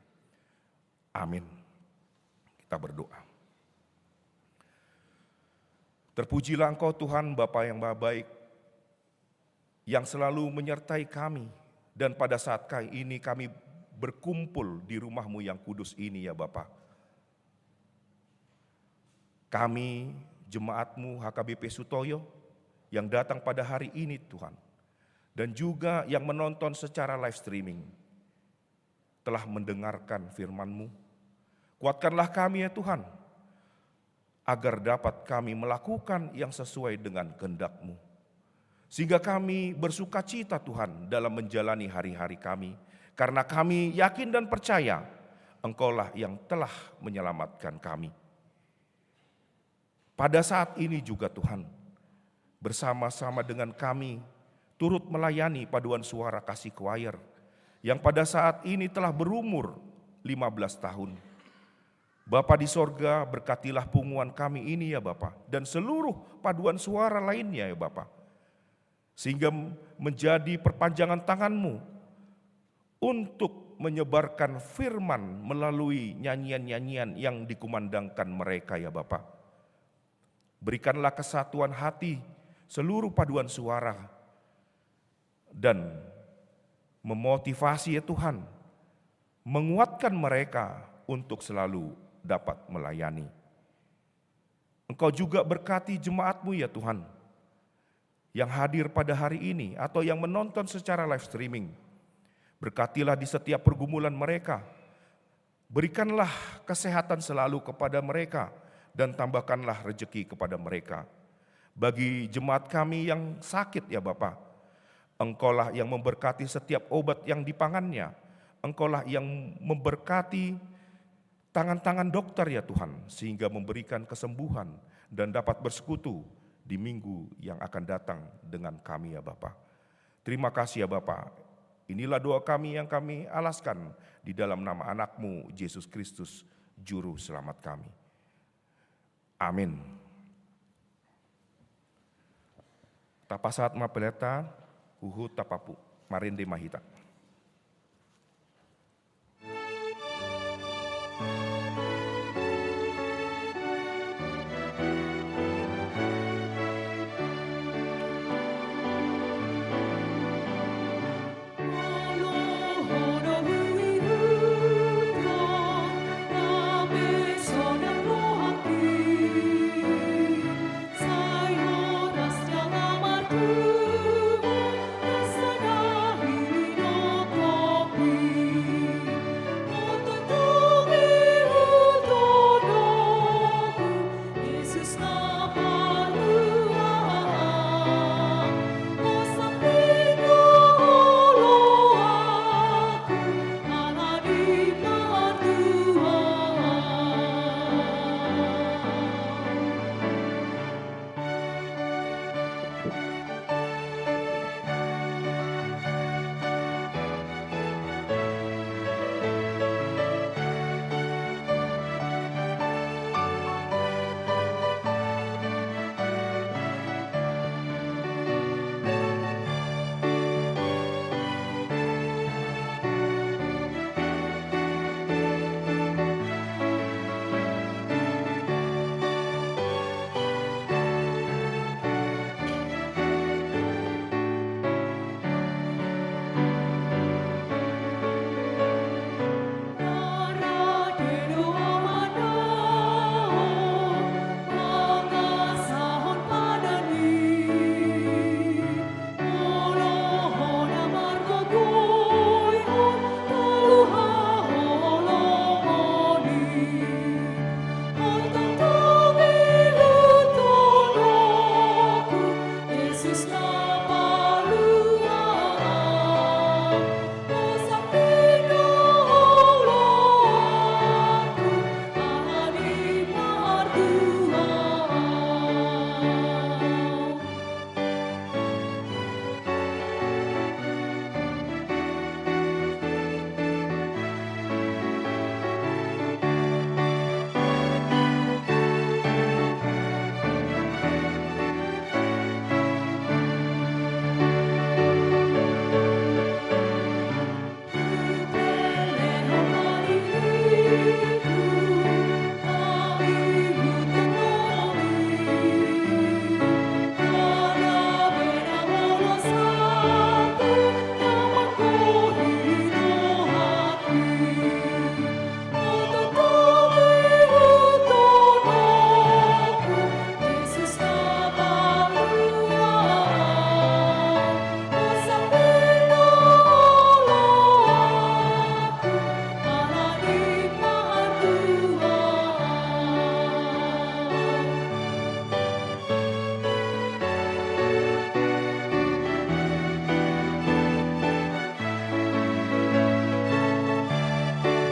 Amin. Kita berdoa. Terpujilah Engkau Tuhan Bapa yang Maha Baik, yang selalu menyertai kami, dan pada saat ini kami berkumpul di rumah-Mu yang kudus ini ya Bapa. Kami jemaat-Mu HKBP Sutoyo yang datang pada hari ini Tuhan, dan juga yang menonton secara live streaming, telah mendengarkan firman-Mu. Kuatkanlah kami ya Tuhan, agar dapat kami melakukan yang sesuai dengan kehendak-Mu. Sehingga kami bersuka cita Tuhan dalam menjalani hari-hari kami, karena kami yakin dan percaya Engkaulah yang telah menyelamatkan kami. Pada saat ini juga Tuhan, bersama-sama dengan kami turut melayani paduan suara kasih choir yang pada saat ini telah berumur 15 tahun. Bapa di sorga, berkatilah punguan kami ini ya Bapa, dan seluruh paduan suara lainnya ya Bapa, sehingga menjadi perpanjangan tangan-Mu untuk menyebarkan firman melalui nyanyian-nyanyian yang dikumandangkan mereka ya Bapa. Berikanlah kesatuan hati seluruh paduan suara dan memotivasi ya Tuhan, menguatkan mereka untuk selalu dapat melayani. Engkau juga berkati jemaat-Mu ya Tuhan, yang hadir pada hari ini atau yang menonton secara live streaming. Berkatilah di setiap pergumulan mereka. Berikanlah kesehatan selalu kepada mereka dan tambahkanlah rezeki kepada mereka. Bagi jemaat kami yang sakit ya Bapa, Engkaulah yang memberkati setiap obat yang dipangannya. Engkaulah yang memberkati tangan-tangan dokter ya Tuhan, sehingga memberikan kesembuhan dan dapat bersekutu di minggu yang akan datang dengan kami ya Bapa. Terima kasih ya Bapa. Inilah doa kami yang kami alaskan di dalam nama anak-Mu Yesus Kristus, Juru Selamat kami. Amin. Tapasat mapeleta, uhu tapapu, marinde mahita.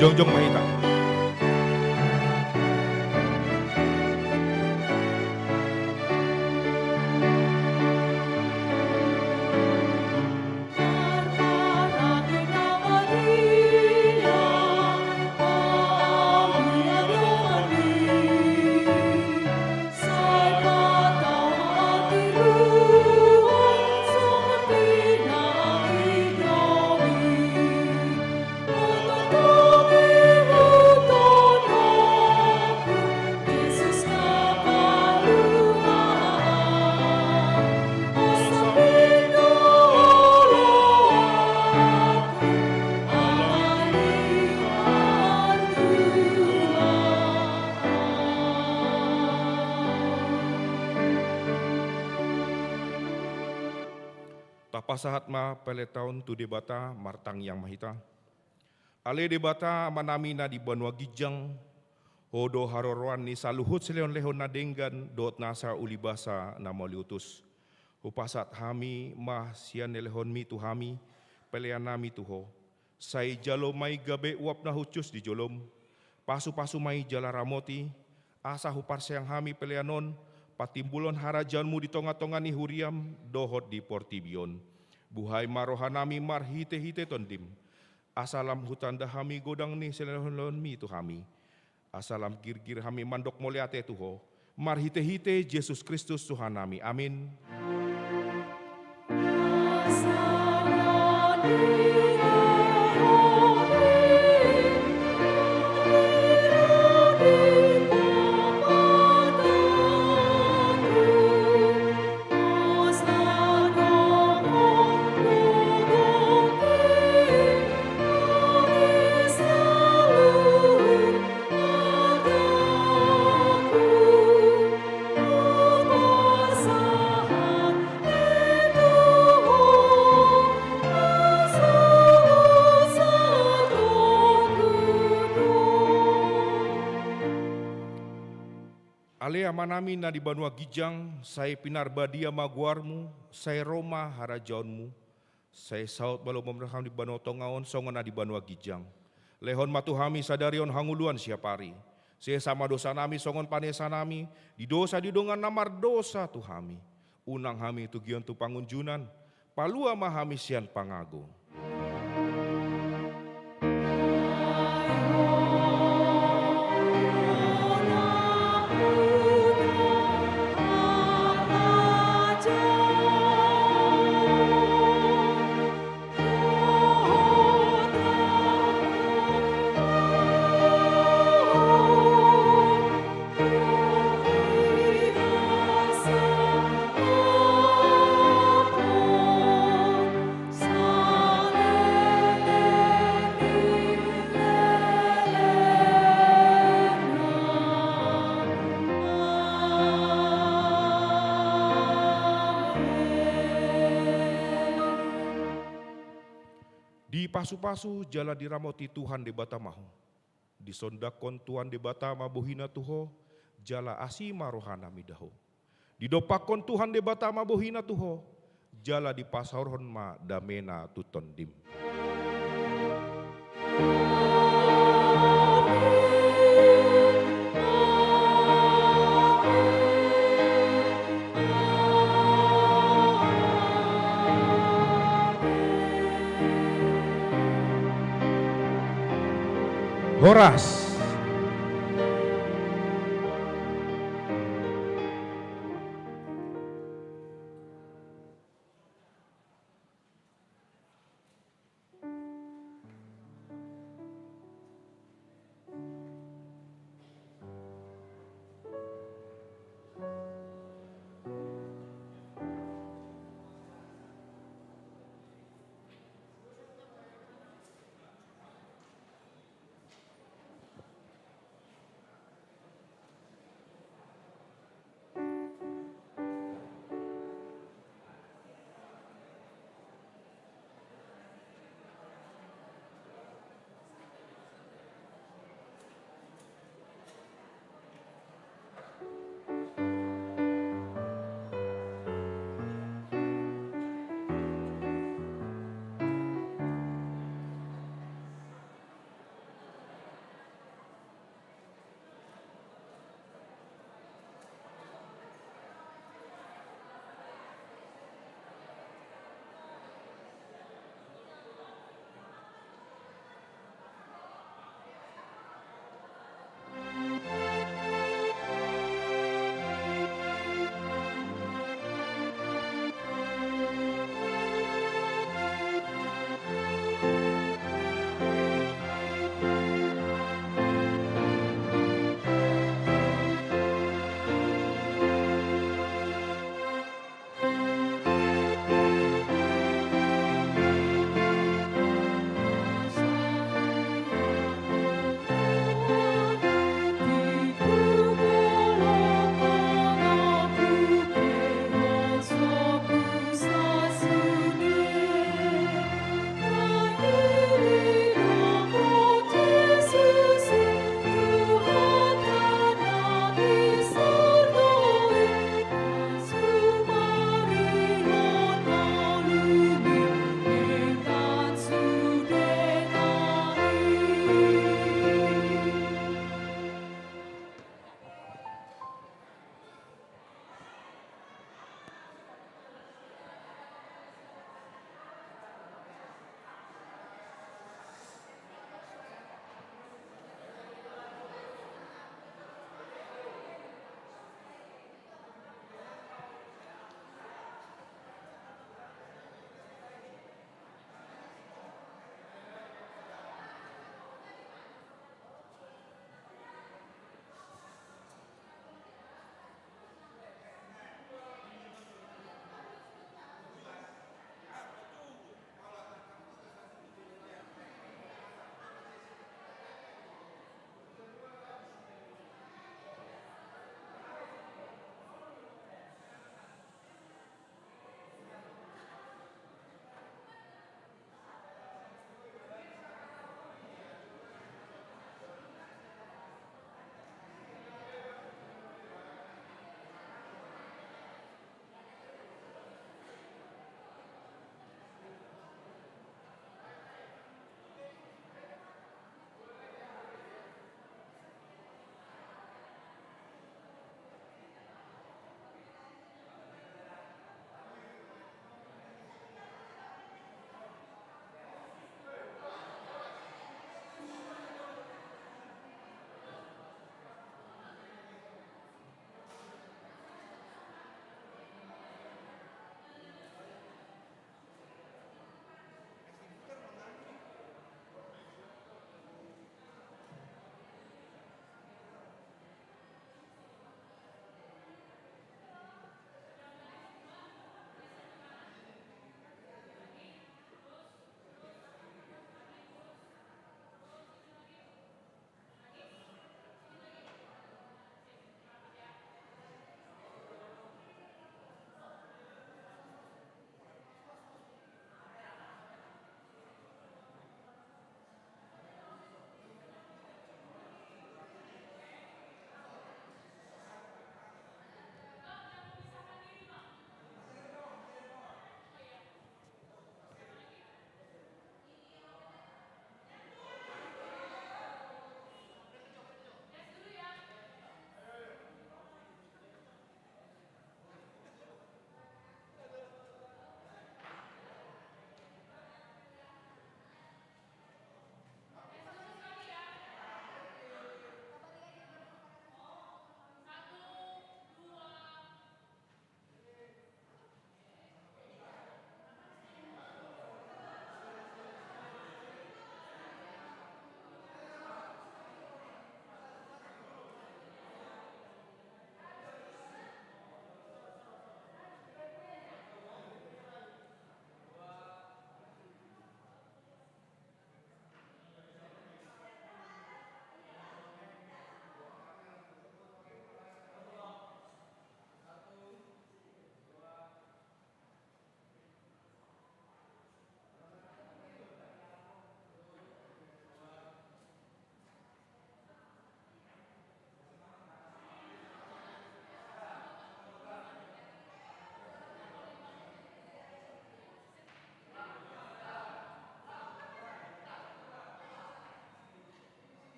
Jongjong Mahita. Tapasahatma peletaun tu debata martang yang mahita. Ale debata manamina di banua gijang, hodo haroroan ni saluhut seleon lehon nadenggan dot nasa ulibasa namoliutus. Upasat hami mah sian nelehon mi tu hami, pelean nami tuho. Sai jalo mai gabe uap na hucus di jolom, pasu-pasu mai jala ramoti, asa hupar sayang hami peleanon, patimbulon harajanmu di tonga-tonga ni huriam, dohot di portibion. Buhai marohanami mar hite-hite tondim. Asalam hutanda hami godang ni selelon mi tu hami. Asalam gir-gir hami mandok moliate tuho. Mar hite-hite Yesus Kristus Tuhan nami. Amin. Ale amanami na di banua gijang, saya pinar badia maguarmu, saya Roma harajaonmu, saya saut balo memerham di banua tongaon, songon na di banua gijang. Lehon matuhami sadarion hanguluan siapari, saya sama dosa nami songon panesa nami, di dosa didongan namar dosa tuhami. Unang hami tu gion tu pangunjunan, palua mahami sian pangago. Di pasu-pasu jala diramoti Tuhan de batamahu. Di sondakon Tuhan de batama bohina tuho, jala asima rohana midaho. Di dopakon Tuhan de batama bohina tuho, jala di pasauron ma damena tutondim. Horas